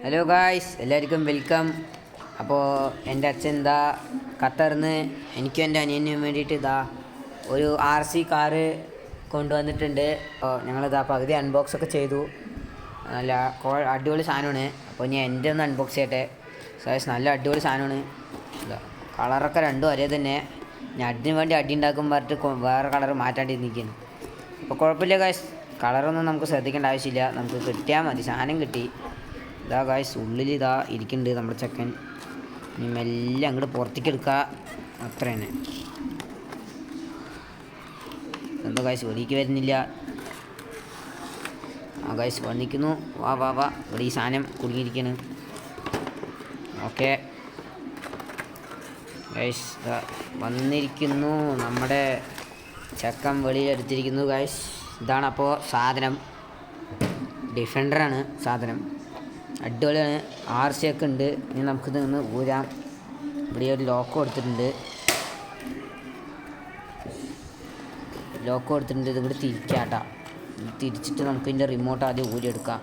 Hello guys, എല്ലാവർക്കും welcome. അപ്പോൾ എൻ്റെ അച്ഛൻ ഇതാ ഖത്തറിന്ന് എനിക്കും എൻ്റെ അനിയനും വേണ്ടിയിട്ട് ഇതാ ഒരു RC കാറ് കൊണ്ടുവന്നിട്ടുണ്ട്. അപ്പോൾ ഞങ്ങളിതാ പകുതി അൺബോക്സൊക്കെ ചെയ്തു. നല്ല അടിപൊളി സാധനമാണ്. അപ്പോൾ ഇനി എൻ്റെ ഒന്ന് അൺബോക്സ് ചെയ്യട്ടെ. ഗായ്സ്, നല്ല അടിപൊളി സാധനമാണ്. ഇതാ കളറൊക്കെ രണ്ടും ഒരേ തന്നെ. ഞാൻ അതിന് വേണ്ടി അടി ഉണ്ടാക്കും പറഞ്ഞിട്ട് വേറെ കളർ മാറ്റാണ്ടി നിൽക്കുന്നു. അപ്പോൾ കുഴപ്പമില്ല ഗായ്സ്, കളറൊന്നും നമുക്ക് ശ്രദ്ധിക്കേണ്ട ആവശ്യമില്ല. നമുക്ക് കിട്ടിയാൽ മതി. സാധനം കിട്ടി. ഇതാ ഗായ്സ്, ഉള്ളിൽ ഇതാ ഇരിക്കുന്നുണ്ട് നമ്മുടെ ചെക്കൻ. ഇനി മെല്ലെ അങ്ങോട്ട് പുറത്തേക്ക് എടുക്കുക, അത്ര തന്നെ. എന്താ ഗായ്സ്, വെളിക്ക് വരുന്നില്ല. ഗായ്സ് വന്നിരിക്കുന്നു. വാ വാ വാ, ഇവിടെ ഈ സാധനം കുടുങ്ങിയിരിക്കുകയാണ്. ഓക്കെ ഗായ്സ്, വന്നിരിക്കുന്നു നമ്മുടെ ചെക്കൻ, വെളിയിലെടുത്തിരിക്കുന്നു ഗായ്സ്. ഇതാണ് അപ്പോൾ സാധനം. ഡിഫൻഡറാണ് സാധനം. അടിപൊളിയാണ്. RC ഒക്കെ ഉണ്ട്. ഇനി നമുക്കിത് നിന്ന് ഊരാം. ഇവിടെ ഒരു ലോക്ക് കൊടുത്തിട്ടുണ്ട്. ഇത് ഇവിടെ തിരിക്കാട്ടാ. തിരിച്ചിട്ട് നമുക്ക് ഇതിൻ്റെ റിമോട്ട് ആദ്യം ഊരിയെടുക്കാം.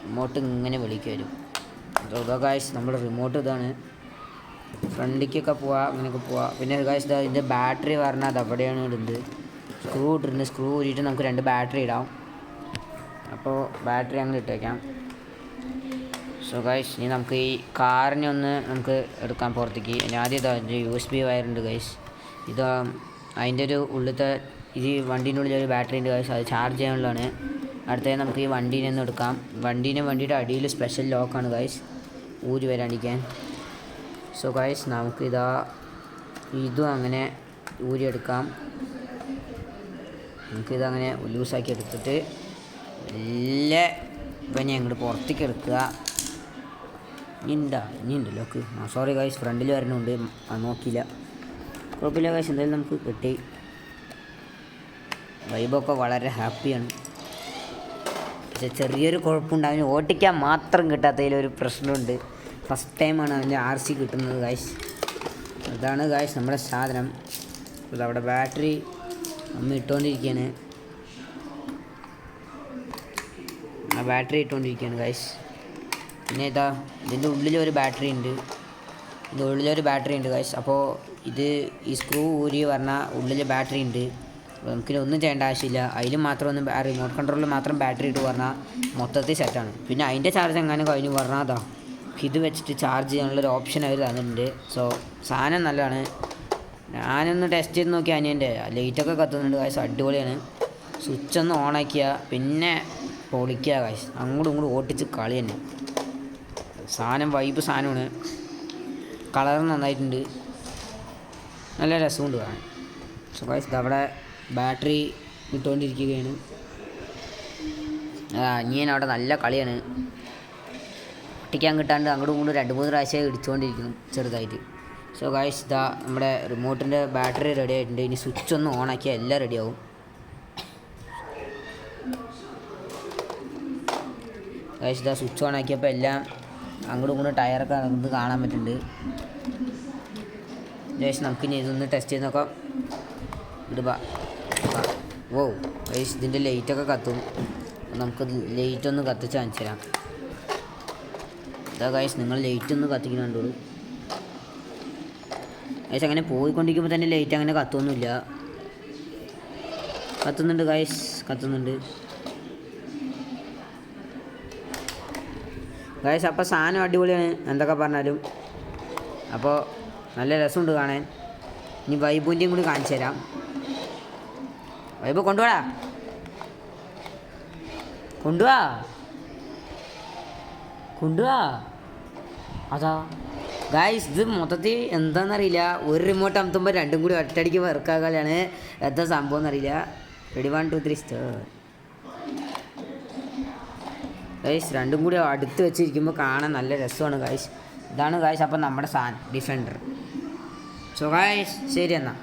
റിമോട്ട് ഇങ്ങനെ വിളിക്ക് വരും. ഇതാ ഗായ്സ്, നമ്മുടെ റിമോട്ട് ഇതാണ്. ഫ്രണ്ടിലേക്കൊക്കെ പോവാം, അങ്ങനെയൊക്കെ പോവാം. പിന്നെ ഗായ്സ്, ഇതിൻ്റെ ബാറ്ററി പറഞ്ഞാൽ അത് അവിടെയാണ് ഇടുന്നത്. സ്ക്രൂ ഇട്ടിട്ടുണ്ട്. സ്ക്രൂ ഊരിയിട്ട് നമുക്ക് 2 ബാറ്ററി ഇടാം. അപ്പോൾ ബാറ്ററി അങ്ങനെ ഇട്ടേക്കാം. സോ ഗൈസ്, ഇനി നമുക്ക് ഈ കാറിനെ ഒന്ന് നമുക്ക് എടുക്കാൻ പുറത്തേക്ക്. ഇനി ആദ്യം ഇതാ USB വയറുണ്ട് ഗൈസ്. ഇത് അതിൻ്റെ ഒരു ഉള്ളിലത്തെ ഇത് വണ്ടീൻ്റെ ഉള്ളിലൊരു ബാറ്ററി ഉണ്ട് ഗൈസ്. അത് ചാർജ് ചെയ്യാനുള്ളതാണ്. അടുത്തത് നമുക്ക് ഈ വണ്ടീനെ ഒന്ന് എടുക്കാം. വണ്ടീനെ വേണ്ടിയിട്ട് അടിയിൽ സ്പെഷ്യൽ ലോക്കാണ് ഗൈസ്, ഊരി വരാണ്ടിരിക്കാൻ. സോ ഗൈസ്, നമുക്കിതാ ഇതും അങ്ങനെ ഊരിയെടുക്കാം. നമുക്കിതങ്ങനെ ലൂസാക്കി എടുത്തിട്ട് എല്ലാ ഇപ്പം ഞാൻ ഇങ്ങോട്ട് പുറത്തേക്ക് എടുക്കുക. ഇനിയുണ്ട് ലോക്ക്. സോറി ഗൈസ്, ഫ്രണ്ടിൽ വരണുണ്ട്, അത് നോക്കിയില്ല. കുഴപ്പമില്ല ഗൈസ്, എന്തായാലും നമുക്ക് കിട്ടി. വൈബൊക്കെ വളരെ ഹാപ്പിയാണ്. പക്ഷെ ചെറിയൊരു കുഴപ്പമുണ്ട്, അവന് ഓട്ടിക്കാൻ മാത്രം കിട്ടാത്തതിലൊരു പ്രശ്നമുണ്ട്. ഫസ്റ്റ് ടൈമാണ് അവൻ്റെ RC കിട്ടുന്നത് ഗൈസ്. അതാണ് ഗൈസ് നമ്മുടെ സാധനം. അതവിടെ ബാറ്ററി അമ്മ ഇട്ടുകൊണ്ടിരിക്കുകയാണ്. Battery ഇട്ടുകൊണ്ടിരിക്കുകയാണ് guys. പിന്നെ ഇതാ ഇതിൻ്റെ ഉള്ളിലൊരു ബാറ്ററി ഉണ്ട്. ഗൈസ്. അപ്പോൾ ഇത് ഈ സ്ക്രൂ ഊരി പറഞ്ഞാൽ ഉള്ളിൽ ബാറ്ററി ഉണ്ട്. നമുക്കിനി ഒന്നും ചെയ്യേണ്ട ആവശ്യമില്ല. അതിൽ മാത്രം ഒന്ന് റിമോട്ട് കൺട്രോളിൽ മാത്രം ബാറ്ററി ഇട്ട് പറഞ്ഞാൽ മൊത്തത്തിൽ സെറ്റാണ്. പിന്നെ അതിൻ്റെ ചാർജ് എങ്ങനെ കഴിഞ്ഞു പറഞ്ഞാൽ അതാ ഇത് വെച്ചിട്ട് ചാർജ് ചെയ്യാനുള്ളൊരു ഓപ്ഷൻ അവർ തന്നിട്ടുണ്ട്. സോ സാധനം നല്ലതാണ്. ഞാനൊന്ന് ടെസ്റ്റ് ചെയ്ത് നോക്കി. അനിയൻ്റെ ലൈറ്റൊക്കെ കത്തുന്നുണ്ട് ഗൈസ്, അടിപൊളിയാണ്. സ്വിച്ച് ഒന്ന് ഓണാക്കിയ പിന്നെ പൊളിക്കുക ഗൈസ്. അങ്ങോട്ടും ഇങ്ങോട്ടും ഓട്ടിച്ച് കളി തന്നെ. സാധനം വൈബ് സാധനമാണ്. കളർ നന്നായിട്ടുണ്ട്, നല്ല രസമുണ്ട് കാണാൻ. സോ ഗൈസ്, ഇതവിടെ ബാറ്ററി ഇട്ടുകൊണ്ടിരിക്കുകയാണ്. അനിയൻ അവിടെ നല്ല കളിയാണ്. ഒട്ടിക്കാൻ കിട്ടാണ്ട് അങ്ങോട്ടും ഇങ്ങോട്ടും 2-3 പ്രാവശ്യം ഇടിച്ചുകൊണ്ടിരിക്കുന്നു ചെറുതായിട്ട്. സോ ഗൈസ്, ഇതാ നമ്മുടെ റിമോട്ടിൻ്റെ ബാറ്ററി റെഡി ആയിട്ടുണ്ട്. ഇനി സ്വിച്ച് ഒന്ന് ഓണാക്കിയാൽ എല്ലാം റെഡിയാവും. ഗൈസ്, ഇതാ സ്വിച്ച് ഓണാക്കിയപ്പോൾ എല്ലാം അങ്ങോട്ടും ഇങ്ങോട്ടും ടയറൊക്കെ നമുക്ക് കാണാൻ പറ്റുന്നുണ്ട്. ഗൈസ്, നമുക്കിനി ഇതൊന്ന് ടെസ്റ്റ് ചെയ്ത് നോക്കാം. ഇടുക. ഓ ഗൈസ്, ഇതിൻ്റെ ലൈറ്റൊക്കെ കത്തും. നമുക്ക് ലൈറ്റൊന്ന് കത്തിച്ച് കാണിച്ചു തരാം. ഇതാ ഗൈസ്, നിങ്ങൾ ലൈറ്റൊന്ന് കത്തിക്കുന്നുണ്ടോളൂ ഗൈസ്. അങ്ങനെ പോയിക്കൊണ്ടിരിക്കുമ്പോൾ തന്നെ ലൈറ്റ് അങ്ങനെ കത്തുന്നില്ല. കത്തുന്നുണ്ട് ഗൈസ്, കത്തുന്നുണ്ട് ഗൈസ്. അപ്പോൾ സാധനം അടിപൊളിയാണ് എന്തൊക്കെ പറഞ്ഞാലും. അപ്പോൾ നല്ല രസമുണ്ട് കാണാൻ. ഇനി വൈബുൻ്റെയും കൂടി കാണിച്ചു തരാം. വൈബ് കൊണ്ടുവാ അതാ ഗായ്സ്. ഇത് മൊത്തത്തിൽ എന്താണെന്നറിയില്ല. ഒരു റിമോട്ട് അമത്തുമ്പോൾ 2 കൂടി ഒറ്റയടിക്ക് വർക്കാകാനാണ്. എന്താ സംഭവം എന്നറിയില്ല. Ready 1 2 3 start guys. 2 കൂടി അടുത്ത് വെച്ചിരിക്കുമ്പോൾ കാണാൻ നല്ല രസമാണ് ഗൈസ്. ഇതാണ് ഗൈസ് അപ്പോൾ നമ്മുടെ സാധനം ഡിഫൻഡർ. സോ ഗൈസ്, ശരി എന്നാൽ.